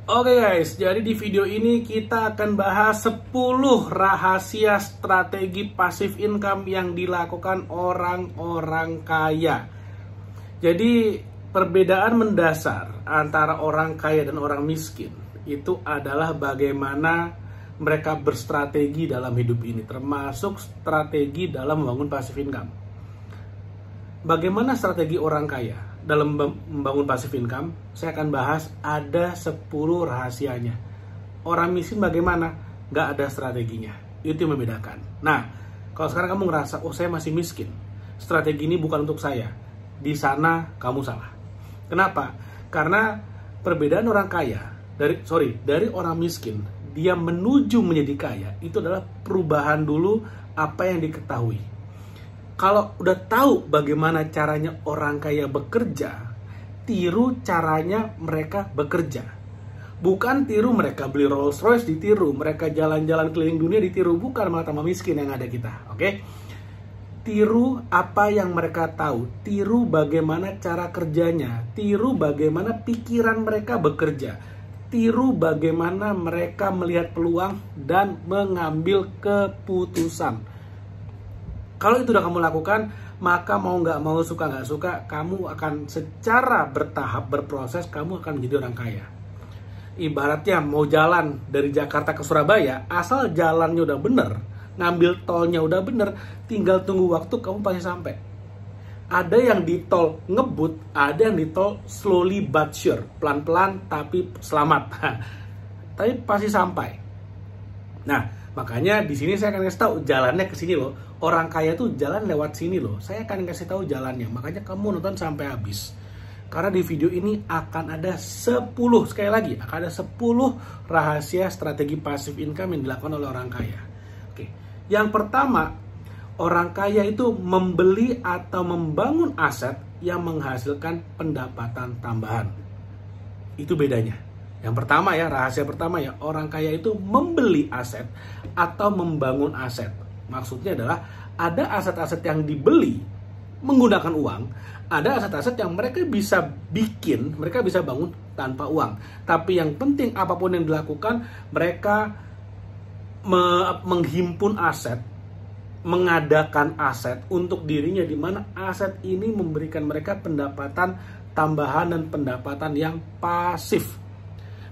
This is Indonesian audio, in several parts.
Oke guys, jadi di video ini kita akan bahas 10 rahasia strategi passive income yang dilakukan orang-orang kaya. Jadi perbedaan mendasar antara orang kaya dan orang miskin itu adalah bagaimana mereka berstrategi dalam hidup ini, termasuk strategi dalam membangun passive income. Bagaimana strategi orang kaya dalam membangun passive income? Saya akan bahas ada 10 rahasianya. Orang miskin bagaimana? Nggak ada strateginya. Itu yang membedakan. Nah, kalau sekarang kamu ngerasa, oh saya masih miskin, strategi ini bukan untuk saya, di sana kamu salah. Kenapa? Karena perbedaan orang kaya dari orang miskin, dia menuju menjadi kaya, itu adalah perubahan dulu apa yang diketahui. Kalau udah tahu bagaimana caranya orang kaya bekerja, tiru caranya mereka bekerja. Bukan tiru mereka beli Rolls Royce ditiru, mereka jalan-jalan keliling dunia ditiru, bukan, malah tambah miskin yang ada kita. Oke? Tiru apa yang mereka tahu, tiru bagaimana cara kerjanya, tiru bagaimana pikiran mereka bekerja, tiru bagaimana mereka melihat peluang dan mengambil keputusan. Kalau itu udah kamu lakukan, maka mau nggak mau, suka nggak suka, kamu akan secara bertahap, berproses, kamu akan menjadi orang kaya. Ibaratnya mau jalan dari Jakarta ke Surabaya, asal jalannya udah bener, ngambil tolnya udah bener, tinggal tunggu waktu, kamu pasti sampai. Ada yang di tol ngebut, ada yang di tol slowly but sure, pelan-pelan tapi selamat. Tapi pasti sampai. Nah, makanya di sini saya akan kasih tahu jalannya ke sini loh. Orang kaya tuh jalan lewat sini loh. Saya akan kasih tahu jalannya. Makanya kamu nonton sampai habis. Karena di video ini akan ada 10, sekali lagi, akan ada 10 rahasia strategi passive income yang dilakukan oleh orang kaya. Oke. Yang pertama, orang kaya itu membeli atau membangun aset yang menghasilkan pendapatan tambahan. Itu bedanya. Yang pertama ya, rahasia pertama ya, orang kaya itu membeli aset atau membangun aset. Maksudnya adalah ada aset-aset yang dibeli menggunakan uang, ada aset-aset yang mereka bisa bikin, mereka bisa bangun tanpa uang. Tapi yang penting apapun yang dilakukan, mereka menghimpun aset, mengadakan aset untuk dirinya, di mana aset ini memberikan mereka pendapatan tambahan dan pendapatan yang pasif.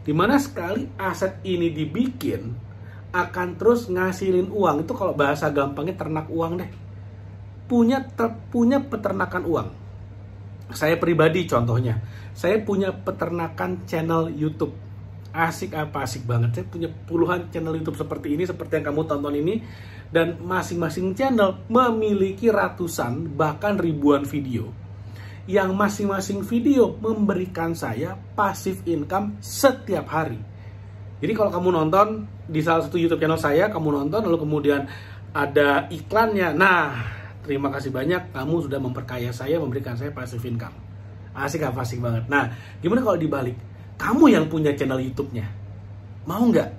Dimana sekali aset ini dibikin, akan terus ngasilin uang. Itu kalau bahasa gampangnya ternak uang deh. Punya peternakan uang. Saya pribadi contohnya, saya punya peternakan channel YouTube. Asik apa asik banget. Saya punya puluhan channel YouTube seperti ini, seperti yang kamu tonton ini. Dan masing-masing channel memiliki ratusan, bahkan ribuan video. Yang masing-masing video memberikan saya passive income setiap hari. Jadi kalau kamu nonton di salah satu YouTube channel saya, kamu nonton lalu kemudian ada iklannya. Nah, terima kasih banyak, kamu sudah memperkaya saya, memberikan saya passive income. Asik apa asik banget. Nah, gimana kalau dibalik? Kamu yang punya channel YouTube-nya, mau nggak?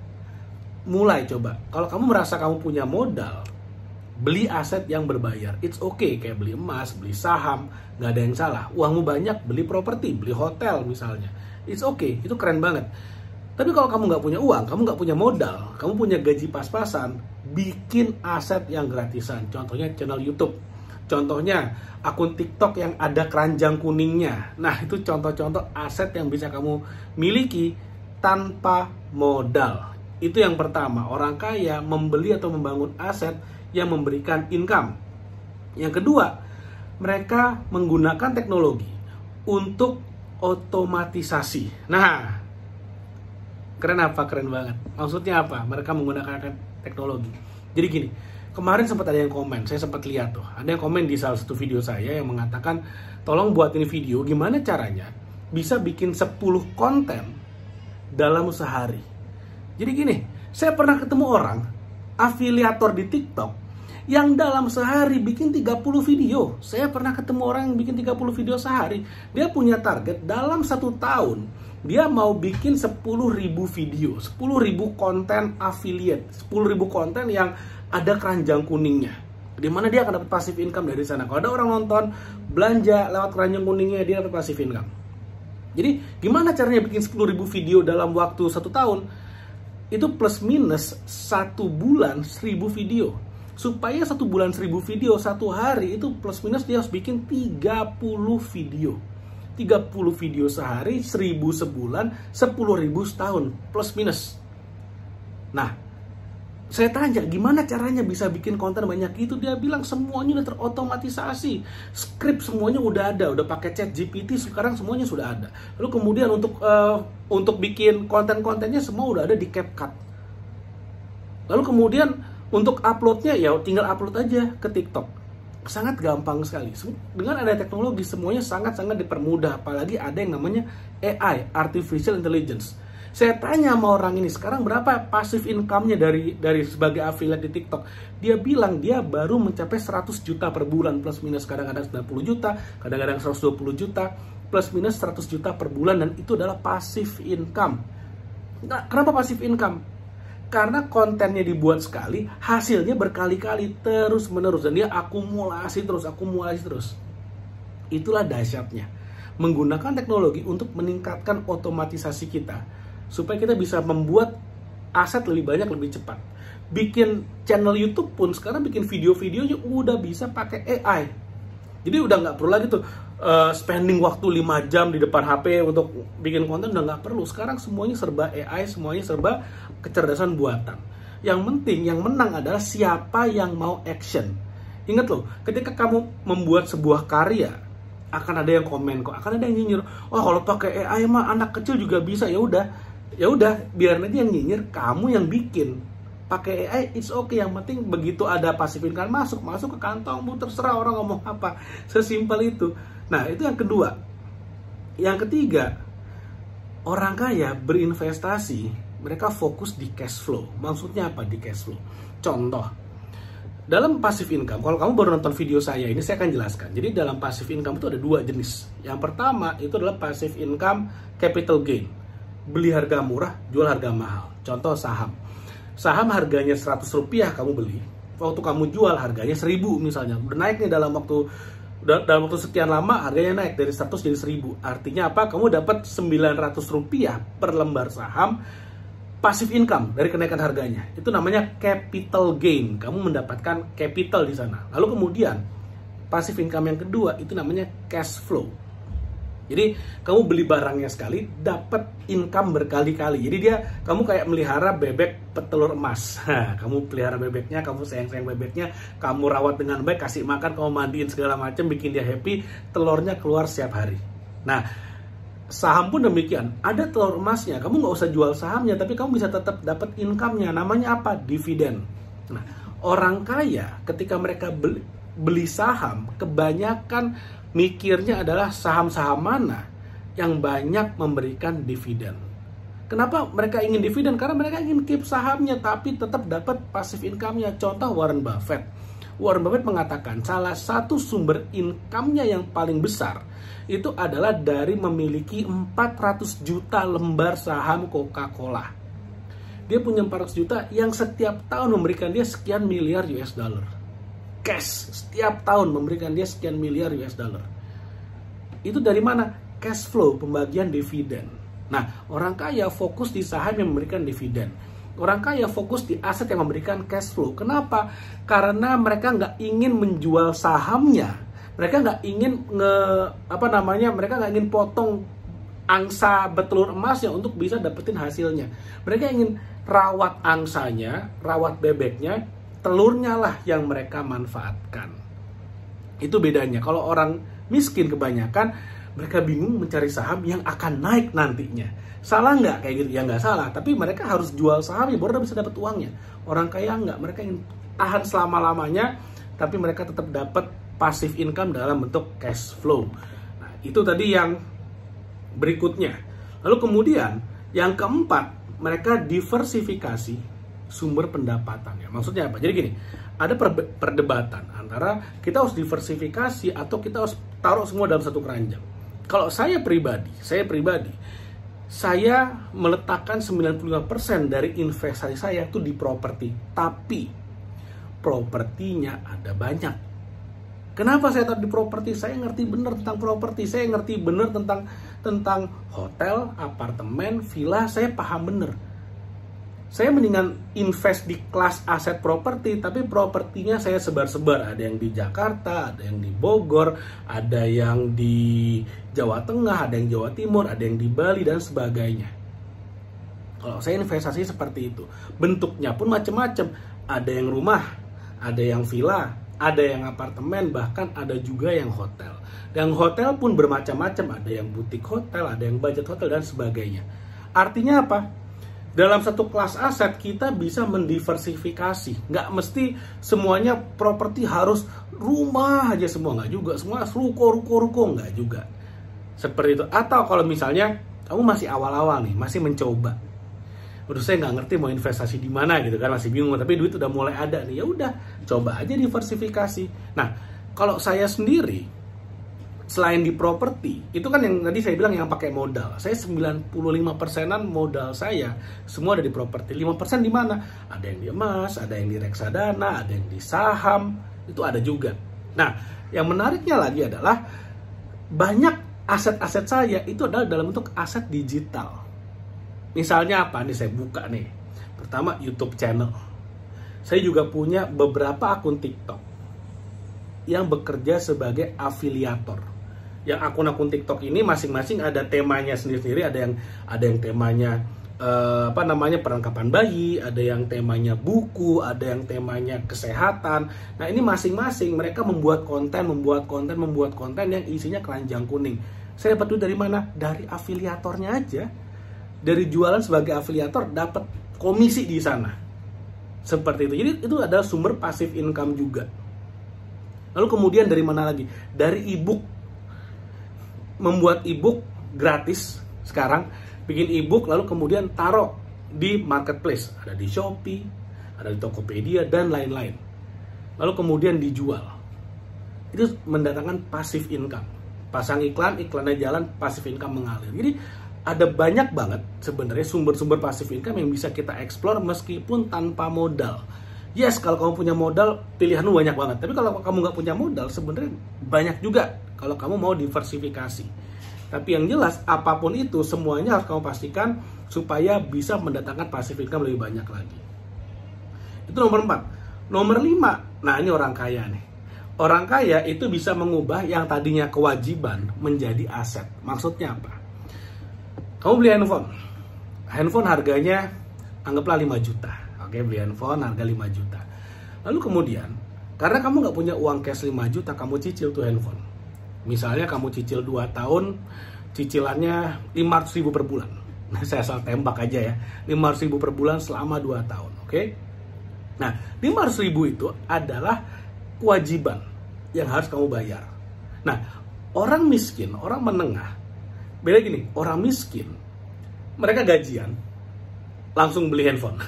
Mulai coba. Kalau kamu merasa kamu punya modal, beli aset yang berbayar. It's okay, kayak beli emas, beli saham, nggak ada yang salah. Uangmu banyak, beli properti, beli hotel misalnya. It's okay, itu keren banget. Tapi kalau kamu nggak punya uang, kamu nggak punya modal, kamu punya gaji pas-pasan, bikin aset yang gratisan. Contohnya channel YouTube. Contohnya akun TikTok yang ada keranjang kuningnya. Nah, itu contoh-contoh aset yang bisa kamu miliki tanpa modal. Itu yang pertama, orang kaya membeli atau membangun aset yang memberikan income. Yang kedua, mereka menggunakan teknologi untuk otomatisasi. Nah, keren apa? Keren banget. Maksudnya apa? Mereka menggunakan teknologi. Jadi gini, kemarin sempat ada yang komen, saya sempat lihat tuh. Ada yang komen di salah satu video saya yang mengatakan, tolong buatin video gimana caranya bisa bikin 10 konten dalam sehari. Jadi gini, saya pernah ketemu orang, afiliator di TikTok, yang dalam sehari bikin 30 video. Saya pernah ketemu orang yang bikin 30 video sehari. Dia punya target dalam 1 tahun, dia mau bikin 10.000 video, 10.000 konten affiliate, 10.000 konten yang ada keranjang kuningnya. Dimana dia akan dapat passive income dari sana. Kalau ada orang nonton, belanja lewat keranjang kuningnya, dia dapat passive income. Jadi gimana caranya bikin 10.000 video dalam waktu 1 tahun? Itu plus minus 1 bulan 1.000 video. Supaya 1 bulan 1.000 video, 1 hari itu plus minus dia harus bikin 30 video. 30 video sehari, 1.000 sebulan, 10.000 setahun, plus minus. Nah, saya tanya, gimana caranya bisa bikin konten banyak itu? Dia bilang semuanya udah terotomatisasi. Skrip semuanya udah ada, udah pakai ChatGPT, sekarang semuanya sudah ada. Lalu kemudian untuk bikin konten-kontennya semua udah ada di CapCut. Lalu kemudian untuk uploadnya ya tinggal upload aja ke TikTok. Sangat gampang sekali. Dengan ada teknologi semuanya sangat-sangat dipermudah. Apalagi ada yang namanya AI, Artificial Intelligence. Saya tanya sama orang ini, sekarang berapa passive income-nya dari sebagai affiliate di TikTok? Dia bilang dia baru mencapai 100 juta per bulan, plus minus kadang-kadang 90 juta, kadang-kadang 120 juta, plus minus 100 juta per bulan, dan itu adalah passive income. Nah, kenapa passive income? Karena kontennya dibuat sekali, hasilnya berkali-kali, terus-menerus, dan dia akumulasi terus. Itulah dahsyatnya. Menggunakan teknologi untuk meningkatkan otomatisasi kita, supaya kita bisa membuat aset lebih banyak, lebih cepat. Bikin channel YouTube pun sekarang bikin video-videonya udah bisa pakai AI. Jadi udah nggak perlu lagi tuh spending waktu 5 jam di depan HP untuk bikin konten, udah nggak perlu. Sekarang semuanya serba AI, semuanya serba kecerdasan buatan. Yang penting, yang menang adalah siapa yang mau action. Ingat loh, ketika kamu membuat sebuah karya, akan ada yang komen kok, akan ada yang nyinyir. Oh, kalau pakai AI mah anak kecil juga bisa. Ya udah, biar nanti yang nyinyir, kamu yang bikin. Pakai AI, it's okay. Yang penting begitu ada passive income masuk ke kantongmu, terserah orang ngomong apa. Sesimpel itu. Nah, itu yang kedua. Yang ketiga, orang kaya berinvestasi, mereka fokus di cash flow. Maksudnya apa di cash flow? Contoh, dalam passive income, kalau kamu baru nonton video saya ini, saya akan jelaskan. Jadi dalam passive income itu ada 2 jenis. Yang pertama itu adalah passive income capital gain. Beli harga murah, jual harga mahal. Contoh saham. Saham harganya 100 rupiah kamu beli. Waktu kamu jual harganya 1.000 misalnya. Udah naik nih dalam waktu sekian lama, harganya naik dari 100 jadi 1.000. Artinya apa? Kamu dapat 900 rupiah per lembar saham. Passive income dari kenaikan harganya. Itu namanya capital gain. Kamu mendapatkan capital di sana. Lalu kemudian passive income yang kedua itu namanya cash flow. Jadi kamu beli barangnya sekali, dapat income berkali-kali. Jadi kamu kayak melihara bebek petelur emas. Kamu pelihara bebeknya, kamu sayang-sayang bebeknya, kamu rawat dengan baik, kasih makan, kamu mandiin segala macam, bikin dia happy, telurnya keluar setiap hari. Nah, saham pun demikian. Ada telur emasnya, kamu nggak usah jual sahamnya, tapi kamu bisa tetap dapat income-nya. Namanya apa? Dividen. Nah, orang kaya ketika mereka beli saham, kebanyakan mikirnya adalah saham-saham mana yang banyak memberikan dividen. Kenapa mereka ingin dividen? Karena mereka ingin keep sahamnya tapi tetap dapat passive income-nya. Contoh Warren Buffett. Warren Buffett mengatakan salah satu sumber income-nya yang paling besar itu adalah dari memiliki 400 juta lembar saham Coca-Cola. Dia punya 400 juta yang setiap tahun memberikan dia sekian miliar US dollar. Cash, setiap tahun memberikan dia sekian miliar US dollar. Itu dari mana? Cash flow, pembagian dividen. Nah, orang kaya fokus di saham yang memberikan dividen. Orang kaya fokus di aset yang memberikan cash flow. Kenapa? Karena mereka nggak ingin menjual sahamnya. Mereka nggak ingin mereka nggak ingin potong angsa betelur emasnya untuk bisa dapetin hasilnya. Mereka ingin rawat angsanya, rawat bebeknya, telurnya lah yang mereka manfaatkan. Itu bedanya. Kalau orang miskin kebanyakan, mereka bingung mencari saham yang akan naik nantinya. Salah nggak kayak gitu? Ya nggak salah. Tapi mereka harus jual sahamnya baru bisa dapat uangnya. Orang kaya nggak. Mereka ingin tahan selama-lamanya, tapi mereka tetap dapat passive income dalam bentuk cash flow. Nah, itu tadi yang berikutnya. Lalu kemudian, yang keempat, mereka diversifikasi sumber pendapatannya. Maksudnya apa? Jadi gini, ada perdebatan antara kita harus diversifikasi atau kita harus taruh semua dalam satu keranjang. Kalau saya pribadi, saya meletakkan 95% dari investasi saya itu di properti. Tapi propertinya ada banyak. Kenapa saya taruh di properti? Saya ngerti bener tentang properti, saya ngerti bener tentang hotel, apartemen, villa, saya paham bener. Saya mendingan invest di kelas aset properti, tapi propertinya saya sebar-sebar. Ada yang di Jakarta, ada yang di Bogor, ada yang di Jawa Tengah, ada yang Jawa Timur, ada yang di Bali, dan sebagainya. Kalau saya investasi seperti itu, bentuknya pun macam-macam. Ada yang rumah, ada yang villa, ada yang apartemen, bahkan ada juga yang hotel. Dan hotel pun bermacam-macam, ada yang butik hotel, ada yang budget hotel, dan sebagainya. Artinya apa? Dalam satu kelas aset kita bisa mendiversifikasi. Nggak mesti semuanya properti harus rumah aja semua, nggak juga. Semua ruko, nggak juga. Seperti itu. Atau kalau misalnya kamu masih awal-awal nih, masih mencoba. Menurut saya nggak ngerti mau investasi di mana gitu kan, masih bingung, tapi duit udah mulai ada nih, ya udah coba aja diversifikasi. Nah, kalau saya sendiri selain di properti, itu kan yang tadi saya bilang yang pakai modal. Saya 95%-an modal saya semua ada di properti. 5% di mana? Ada yang di emas, ada yang di reksadana, ada yang di saham, itu ada juga. Nah, yang menariknya lagi adalah banyak aset-aset saya itu adalah dalam bentuk aset digital. Misalnya apa nih, saya buka nih. Pertama, YouTube channel. Saya juga punya beberapa akun TikTok yang bekerja sebagai afiliator. Yang akun-akun TikTok ini masing-masing ada temanya sendiri-sendiri. Ada yang temanya perlengkapan bayi, ada yang temanya buku, ada yang temanya kesehatan. Nah, ini masing-masing mereka membuat konten yang isinya keranjang kuning. Saya dapat duit dari mana? Dari afiliatornya aja. Dari jualan sebagai afiliator dapat komisi di sana. Seperti itu. Jadi itu adalah sumber passive income juga. Lalu kemudian dari mana lagi? Dari ebook. Membuat ebook gratis sekarang, bikin ebook lalu kemudian taruh di marketplace. Ada di Shopee, ada di Tokopedia dan lain-lain. Lalu kemudian dijual. Itu mendatangkan passive income. Pasang iklan, iklannya jalan, passive income mengalir. Jadi ada banyak banget sebenarnya sumber-sumber passive income yang bisa kita explore meskipun tanpa modal. Yes, kalau kamu punya modal, pilihanmu banyak banget. Tapi kalau kamu nggak punya modal, sebenarnya banyak juga kalau kamu mau diversifikasi. Tapi yang jelas, apapun itu, semuanya harus kamu pastikan supaya bisa mendatangkan passive income lebih banyak lagi. Itu nomor 4. Nomor 5, nah ini orang kaya nih. Orang kaya itu bisa mengubah yang tadinya kewajiban menjadi aset. Maksudnya apa? Kamu beli handphone harganya anggaplah 5 juta. Oke, beli handphone harga 5 juta. Lalu kemudian, karena kamu nggak punya uang cash 5 juta, kamu cicil tuh handphone. Misalnya kamu cicil 2 tahun, cicilannya 500.000 per bulan. Nah, saya asal tembak aja ya, 500.000 per bulan selama 2 tahun. Oke? Nah, 500.000 itu adalah kewajiban yang harus kamu bayar. Nah, orang miskin, orang menengah, beda gini, orang miskin, mereka gajian, langsung beli handphone.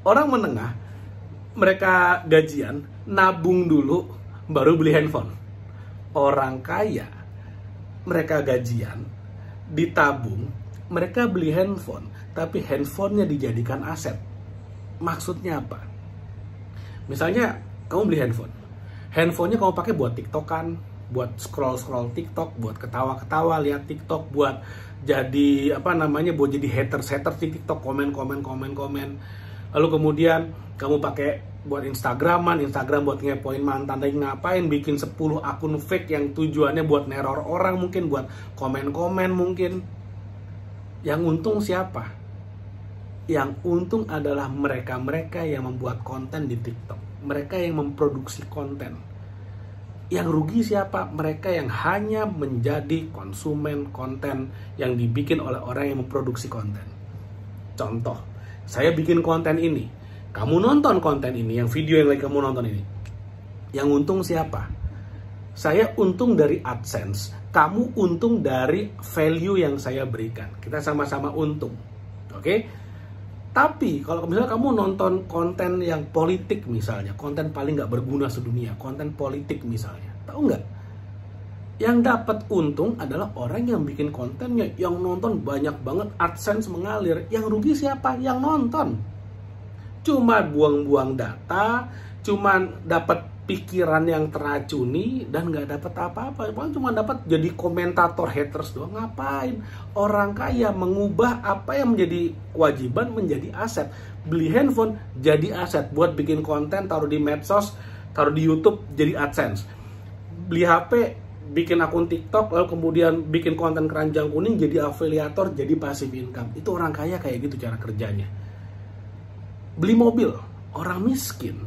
Orang menengah, mereka gajian, nabung dulu, baru beli handphone. Orang kaya, mereka gajian, ditabung, mereka beli handphone, tapi handphonenya dijadikan aset. Maksudnya apa? Misalnya, kamu beli handphone. Handphonenya kamu pakai buat TikTokan, buat scroll TikTok, buat ketawa-ketawa lihat TikTok, buat jadi buat jadi haters di TikTok, komen. Lalu kemudian kamu pakai buat Instagram buat ngepoin mantan lagi ngapain, bikin 10 akun fake yang tujuannya buat neror orang, mungkin buat komen mungkin. Yang untung siapa? Yang untung adalah mereka yang membuat konten di TikTok, mereka yang memproduksi konten. Yang rugi siapa? Mereka yang hanya menjadi konsumen konten yang dibikin oleh orang yang memproduksi konten. Contoh, saya bikin konten ini, kamu nonton konten ini, yang video yang lagi kamu nonton ini. Yang untung siapa? Saya untung dari AdSense, kamu untung dari value yang saya berikan. Kita sama-sama untung. Oke? Tapi kalau misalnya kamu nonton konten yang politik misalnya, konten paling nggak berguna sedunia, konten politik misalnya, tahu nggak? Yang dapat untung adalah orang yang bikin kontennya, yang nonton banyak banget, AdSense mengalir. Yang rugi siapa? Yang nonton. Cuma buang-buang data, cuma dapat pikiran yang teracuni dan nggak dapat apa-apa, paling cuma dapat jadi komentator haters doang. Ngapain? Orang kaya mengubah apa yang menjadi kewajiban menjadi aset. Beli handphone jadi aset buat bikin konten, taruh di medsos, taruh di YouTube jadi AdSense. Beli HP, bikin akun TikTok, lalu kemudian bikin konten keranjang kuning jadi afiliator, jadi passive income. Itu orang kaya kayak gitu cara kerjanya. Beli mobil, orang miskin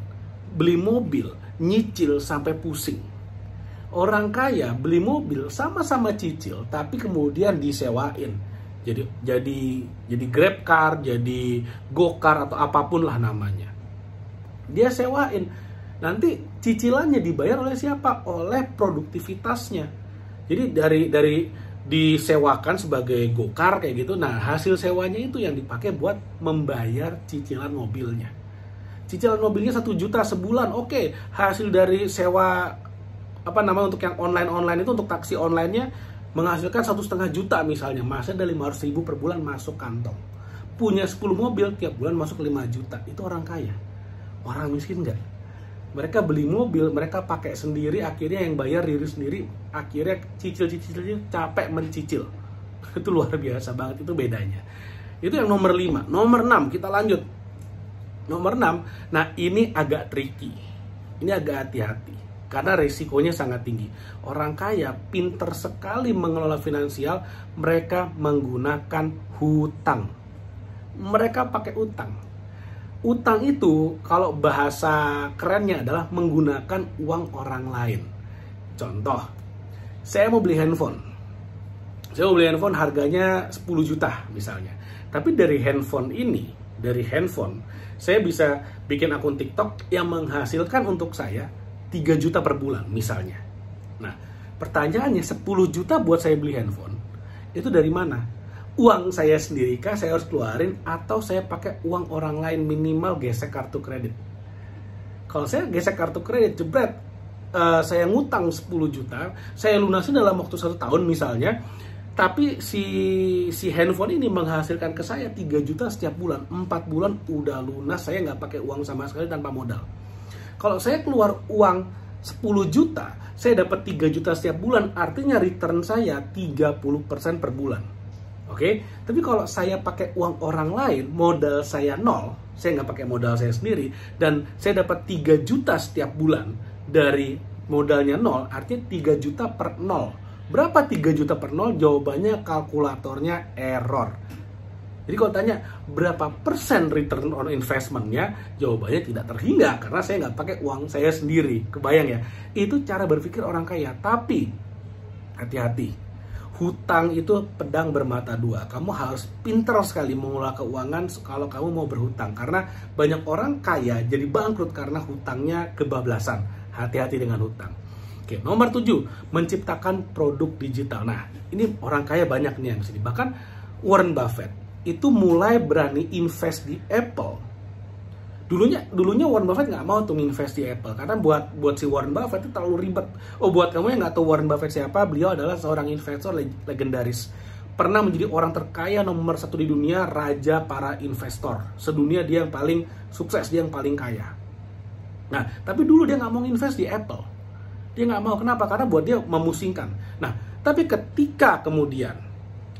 beli mobil nyicil sampai pusing. Orang kaya beli mobil sama-sama cicil tapi kemudian disewain. Jadi Grab car, jadi Go-car atau apapun lah namanya. Dia sewain. Nanti cicilannya dibayar oleh siapa? Oleh produktivitasnya. Jadi dari disewakan sebagai Go-car kayak gitu. Nah, hasil sewanya itu yang dipakai buat membayar cicilan mobilnya. Cicilan mobilnya 1 juta sebulan, oke. Hasil dari sewa untuk yang online itu, untuk taksi online-nya menghasilkan 1,5 juta misalnya, masih ada 500.000 per bulan masuk kantong. Punya 10 mobil tiap bulan masuk 5 juta. Itu orang kaya. Orang miskin enggak. Mereka beli mobil, mereka pakai sendiri, akhirnya yang bayar diri sendiri, akhirnya cicil capek mencicil. Itu luar biasa banget, itu bedanya. Itu yang nomor 5. Nomor 6, kita lanjut. Nomor 6, nah ini agak tricky. Ini agak hati-hati karena resikonya sangat tinggi. Orang kaya pinter sekali mengelola finansial, mereka menggunakan hutang. Mereka pakai utang. Utang itu kalau bahasa kerennya adalah menggunakan uang orang lain. Contoh, saya mau beli handphone. Saya mau beli handphone harganya 10 juta misalnya. Tapi dari handphone saya bisa bikin akun TikTok yang menghasilkan untuk saya 3 juta per bulan misalnya. Nah, pertanyaannya 10 juta buat saya beli handphone, itu dari mana? Uang saya sendiri kah saya harus keluarin, atau saya pakai uang orang lain, minimal gesek kartu kredit? Kalau saya gesek kartu kredit, jebret, saya ngutang 10 juta, saya lunasin dalam waktu 1 tahun misalnya, tapi si handphone ini menghasilkan ke saya 3 juta setiap bulan. 4 bulan udah lunas, saya nggak pakai uang sama sekali, tanpa modal. Kalau saya keluar uang 10 juta, saya dapat 3 juta setiap bulan, artinya return saya 30% per bulan. Oke? Tapi kalau saya pakai uang orang lain, modal saya 0, saya nggak pakai modal saya sendiri, dan saya dapat 3 juta setiap bulan dari modalnya 0, artinya 3 juta per 0. Berapa 3 juta per 0? Jawabannya kalkulatornya error. Jadi kalau tanya berapa persen return on investment-nya, jawabannya tidak terhingga karena saya nggak pakai uang saya sendiri. Kebayang ya? Itu cara berpikir orang kaya. Tapi hati-hati, hutang itu pedang bermata dua. Kamu harus pintar sekali mengelola keuangan kalau kamu mau berhutang. Karena banyak orang kaya jadi bangkrut karena hutangnya kebablasan. Hati-hati dengan hutang. Oke, nomor 7, menciptakan produk digital. Nah, ini orang kaya banyak nih yang kesini. Bahkan Warren Buffett itu mulai berani invest di Apple. Dulunya Warren Buffett nggak mau tuh invest di Apple karena buat si Warren Buffett itu terlalu ribet. Oh, buat kamu yang nggak tahu Warren Buffett siapa, beliau adalah seorang investor legendaris. Pernah menjadi orang terkaya nomor 1 di dunia, raja para investor. Sedunia dia yang paling sukses, dia yang paling kaya. Nah, tapi dulu dia nggak mau invest di Apple. Dia nggak mau, kenapa? Karena buat dia memusingkan. Nah, tapi ketika kemudian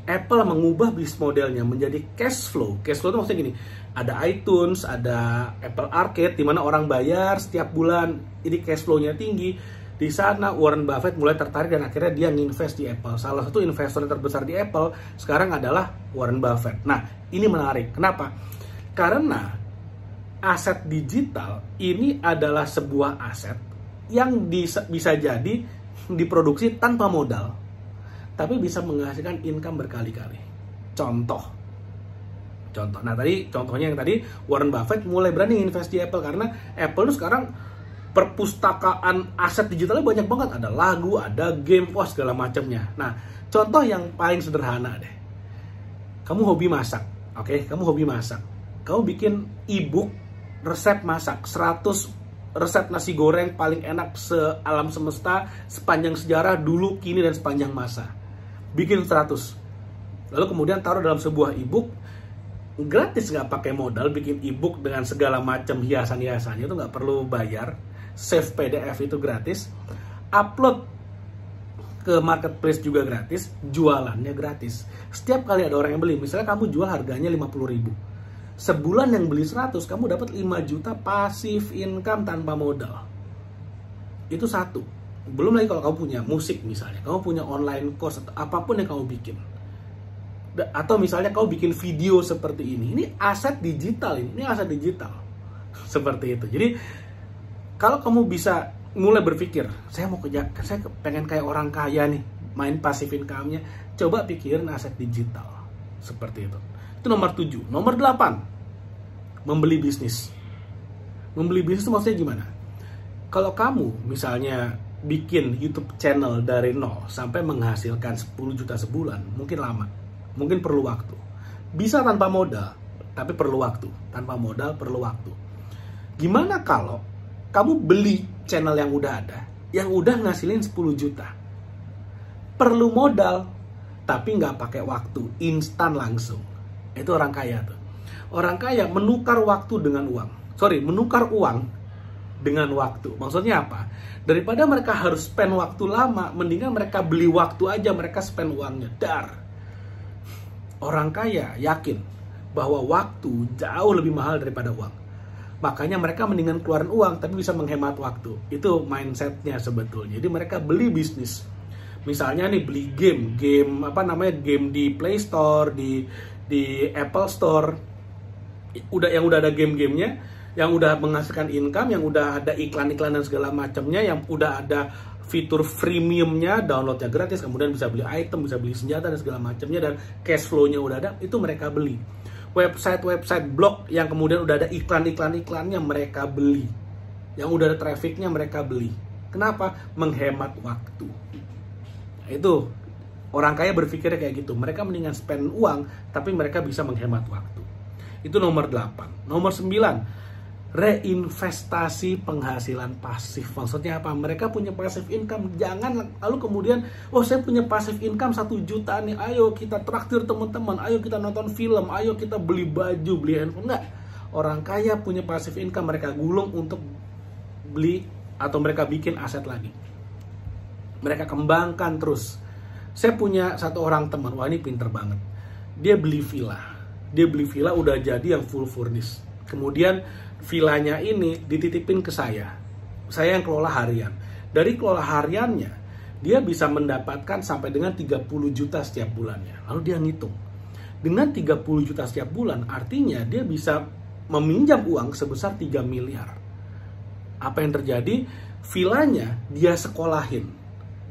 Apple mengubah bisnis modelnya menjadi cash flow itu maksudnya gini, ada iTunes, ada Apple Arcade, di mana orang bayar setiap bulan, ini cash flow-nya tinggi. Di sana Warren Buffett mulai tertarik dan akhirnya dia nginvest di Apple. Salah satu investor terbesar di Apple sekarang adalah Warren Buffett. Nah, ini menarik. Kenapa? Karena aset digital ini adalah sebuah aset yang bisa jadi diproduksi tanpa modal, tapi bisa menghasilkan income berkali-kali. Contoh. Nah, contohnya yang tadi Warren Buffett mulai berani invest di Apple karena Apple itu sekarang perpustakaan aset digitalnya banyak banget. Ada lagu, ada game, segala macamnya. Nah, contoh yang paling sederhana deh. Kamu hobi masak, oke? Kamu hobi masak. Kamu bikin e-book resep masak 100 resep nasi goreng paling enak se-alam semesta sepanjang sejarah dulu, kini, dan sepanjang masa. Bikin 100. Lalu kemudian taruh dalam sebuah e-book. Gratis, nggak pakai modal, bikin e-book dengan segala macam hiasan-hiasannya, itu nggak perlu bayar. save PDF itu gratis, upload ke marketplace juga gratis, jualannya gratis. Setiap kali ada orang yang beli, misalnya kamu jual harganya 50.000, sebulan yang beli 100, kamu dapat 5 juta passive income tanpa modal. Itu satu. Belum lagi kalau kamu punya musik misalnya, kamu punya online course atau apapun yang kamu bikin, atau misalnya kamu bikin video seperti ini aset digital, ini aset digital seperti itu. Jadi kalau kamu bisa mulai berpikir, saya pengen kayak orang kaya nih, main passive income-nya, coba pikirin aset digital seperti itu. Itu nomor 7. Nomor 8, membeli bisnis. Membeli bisnis itu maksudnya gimana? Kalau kamu misalnya bikin YouTube channel dari nol sampai menghasilkan 10 juta sebulan, mungkin lama, mungkin perlu waktu. Bisa tanpa modal, tapi perlu waktu. Tanpa modal perlu waktu. Gimana kalau kamu beli channel yang udah ada, yang udah ngasilin 10 juta. Perlu modal, tapi nggak pakai waktu, instan langsung. Itu orang kaya tuh. Orang kaya menukar waktu dengan uang. Menukar uang dengan waktu. Maksudnya apa? Daripada mereka harus spend waktu lama, mendingan mereka beli waktu aja, mereka spend uangnya. Dar. Orang kaya yakin bahwa waktu jauh lebih mahal daripada uang. Makanya mereka mendingan keluarin uang tapi bisa menghemat waktu. Itu mindsetnya sebetulnya. Jadi mereka beli bisnis. Misalnya nih beli game di Play Store, di Apple Store. Yang udah ada game-gamenya, yang udah menghasilkan income, yang udah ada iklan-iklan dan segala macamnya, yang udah ada fitur freemiumnya, downloadnya gratis, kemudian bisa beli item, bisa beli senjata dan segala macamnya, dan cash flow-nya udah ada, itu mereka beli. Website blog yang kemudian udah ada iklannya mereka beli. Yang udah ada trafficnya mereka beli. Kenapa? Menghemat waktu. Itu orang kaya berpikirnya kayak gitu. Mereka mendingan spend uang, tapi mereka bisa menghemat waktu. Itu nomor 8. Nomor 9, reinvestasi penghasilan pasif. Maksudnya apa? Mereka punya passive income. Jangan lalu kemudian, saya punya passive income 1 juta nih, ayo kita traktir teman-teman, ayo kita nonton film, ayo kita beli baju, beli handphone. Enggak. Orang kaya punya passive income, mereka gulung untuk beli atau mereka bikin aset lagi. Mereka kembangkan terus. Saya punya satu orang teman, wah ini pinter banget. Dia beli villa udah jadi yang full furnished. Kemudian villanya ini dititipin ke saya yang kelola harian. Dari kelola hariannya, dia bisa mendapatkan sampai dengan 30 juta setiap bulannya. Lalu dia ngitung, dengan 30 juta setiap bulan, artinya dia bisa meminjam uang sebesar 3 miliar. Apa yang terjadi? Villanya dia sekolahin,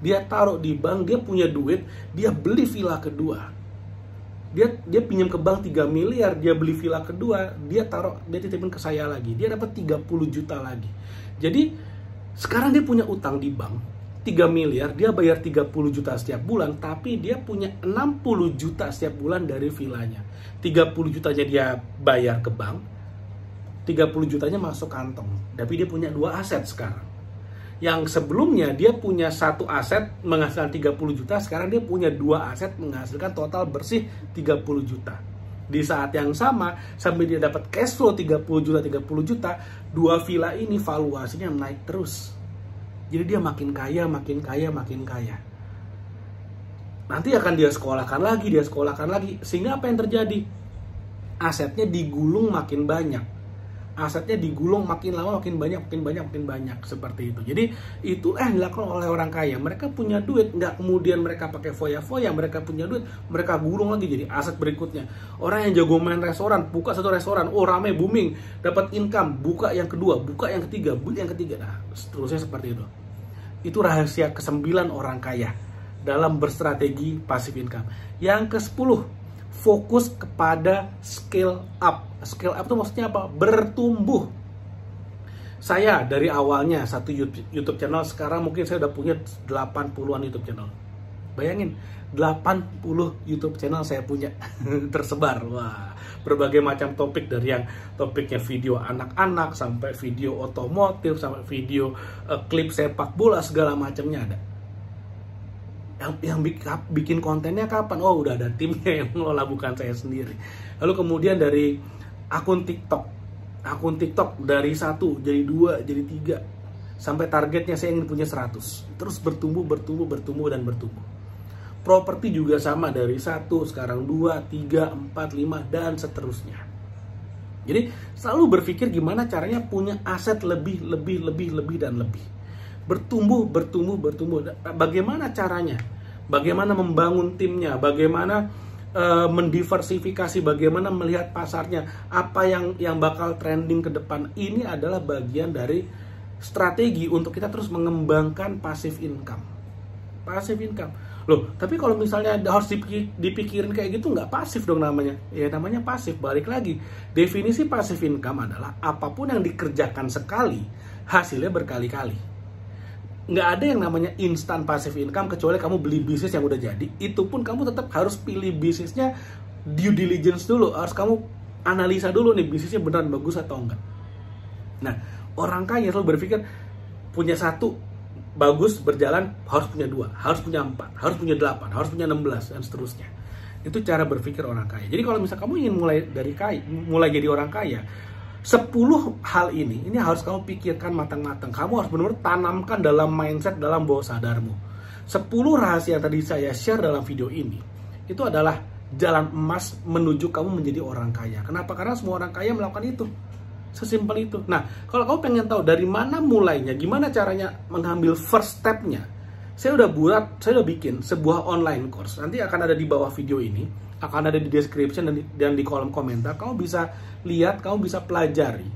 dia taruh di bank, dia punya duit, dia beli villa kedua. Dia pinjam ke bank 3 miliar, dia beli villa kedua, dia titipin ke saya lagi, dia dapat 30 juta lagi. Jadi sekarang dia punya utang di bank 3 miliar, dia bayar 30 juta setiap bulan, tapi dia punya 60 juta setiap bulan dari villanya. 30 jutanya dia bayar ke bank, 30 jutanya masuk kantong. Tapi dia punya 2 aset sekarang. Yang sebelumnya dia punya 1 aset menghasilkan 30 juta, sekarang dia punya 2 aset menghasilkan total bersih 30 juta. Di saat yang sama, sampai dia dapat cash flow 30 juta, 2 villa ini valuasinya naik terus. Jadi dia makin kaya. Nanti akan dia sekolahkan lagi. Sehingga apa yang terjadi? Asetnya digulung makin banyak. Asetnya digulung makin lama makin banyak seperti itu. Jadi itu dilakukan oleh orang kaya. Mereka punya duit, nggak kemudian mereka pakai foya-foya. Mereka punya duit, mereka gulung lagi jadi aset berikutnya. Orang yang jago main restoran, buka 1 restoran, rame booming, dapat income, buka yang kedua, buka yang ketiga, nah seterusnya seperti itu. Itu rahasia ke-9 orang kaya dalam berstrategi passive income. Yang ke-10, fokus kepada scale up. Scale up itu maksudnya apa? Bertumbuh. Saya dari awalnya 1 YouTube channel, sekarang mungkin saya udah punya 80-an YouTube channel. Bayangin, 80 YouTube channel saya punya tersebar. Wah, berbagai macam topik, dari yang topiknya video anak-anak sampai video otomotif, sampai video klip sepak bola, segala macamnya ada. Yang bikin kontennya kapan? Udah ada timnya yang mengelola, bukan saya sendiri. Lalu kemudian dari akun TikTok dari 1 jadi 2 jadi 3. sampai targetnya saya ingin punya 100. Terus bertumbuh dan bertumbuh. Properti juga sama, dari 1 sekarang 2, 3, 4, 5 dan seterusnya. Jadi selalu berpikir gimana caranya punya aset lebih dan lebih. Bertumbuh. Bagaimana caranya? Bagaimana membangun timnya? Bagaimana mendiversifikasi? Bagaimana melihat pasarnya? Apa yang bakal trending ke depan? Ini adalah bagian dari strategi untuk kita terus mengembangkan passive income. Passive income. Loh, tapi kalau misalnya harus dipikirin kayak gitu, nggak pasif dong namanya. Ya namanya pasif, balik lagi. Definisi passive income adalah apapun yang dikerjakan sekali, hasilnya berkali-kali. Nggak ada yang namanya instant passive income, kecuali kamu beli bisnis yang udah jadi. Itu pun kamu tetap harus pilih bisnisnya, due diligence dulu. Harus kamu analisa dulu nih, bisnisnya beneran bagus atau enggak. Nah, orang kaya selalu berpikir punya 1 bagus berjalan, harus punya 2, harus punya 4, harus punya 8, harus punya 16 dan seterusnya. Itu cara berpikir orang kaya. Jadi kalau misalnya kamu ingin mulai jadi orang kaya, 10 hal ini harus kamu pikirkan matang-matang. Kamu harus benar-benar tanamkan dalam mindset, dalam bawah sadarmu. 10 rahasia yang tadi saya share dalam video ini, itu adalah jalan emas menuju kamu menjadi orang kaya. Kenapa? Karena semua orang kaya melakukan itu. Sesimpel itu. Nah, kalau kamu pengen tahu dari mana mulainya, gimana caranya mengambil first step-nya, saya udah bikin sebuah online course. Nanti akan ada di bawah video ini, akan ada di description dan di kolom komentar. Kamu bisa lihat, kamu bisa pelajari,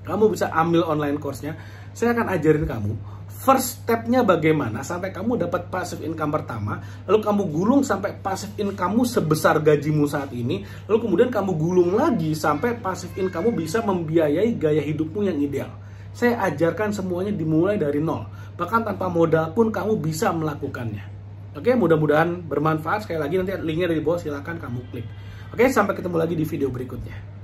kamu bisa ambil online course-nya. Saya akan ajarin kamu first step-nya bagaimana sampai kamu dapat passive income pertama, lalu kamu gulung sampai passive income-mu sebesar gajimu saat ini, lalu kemudian kamu gulung lagi sampai passive income-mu bisa membiayai gaya hidupmu yang ideal. Saya ajarkan semuanya dimulai dari nol, bahkan tanpa modal pun kamu bisa melakukannya. Oke, mudah-mudahan bermanfaat. Sekali lagi nanti linknya dari bawah, silahkan kamu klik. Oke, sampai ketemu lagi di video berikutnya.